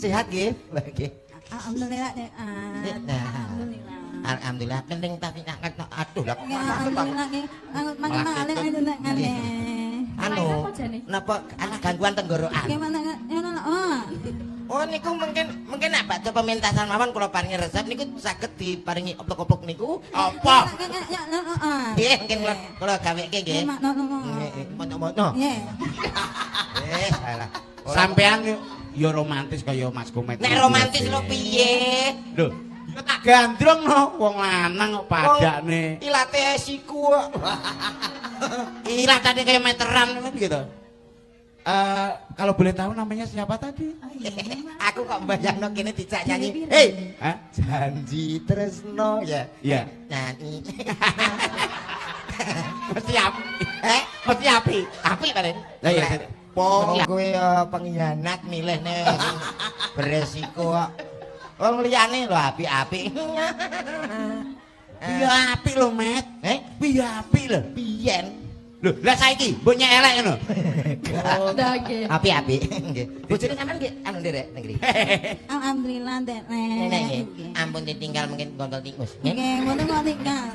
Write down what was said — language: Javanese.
Sehat nggih, Mbak nggih. Alhamdulillah Dek. Alhamdulillah. Alhamdulillah kendeng tapi ngangkat aduh lah. Alhamdulillah nggih. Mangan itu Dek ngene. Anu, napa ana gangguan tenggorokan? Gimana ngono oh. Oh niku mungkin nek bakda pementasan mawon kula paringi resep niku saged diparingi oplok-oplok niku apa? Nggih, mungkin kula gaweke nggih. Mono-mono. Nggih. Salah. Sampean yo romantis kaya Mas Komet. Nek romantis lho piye? Lho, yo tak gandrung no wong lanang kok padakne. Ilate siku kok. Ilatane kaya meteran gitu. Kalau boleh tahu namanya siapa tadi? Aku kok mbayangno kene dicak nyanyi. Hei, Hah? janji tresno ya. Iya. Nyanyi. Mesti api. Mesti api. Api paling. Lah iya. Wong kowe pengkhianat milihne beresiko kok. Wong liyane lho api-api. Piye api lho, Met? Piye api lho? Biyen. Lho, lah saiki mbok nyek elek ngono. Nggih. Api-api nggih. Bojone sampean nggih anu nderek negeri. Alhamdulillah Dek. Nenek nggih. Ampun ditinggal mungkin kontol tikus. Nggih, mboten kok tinggal.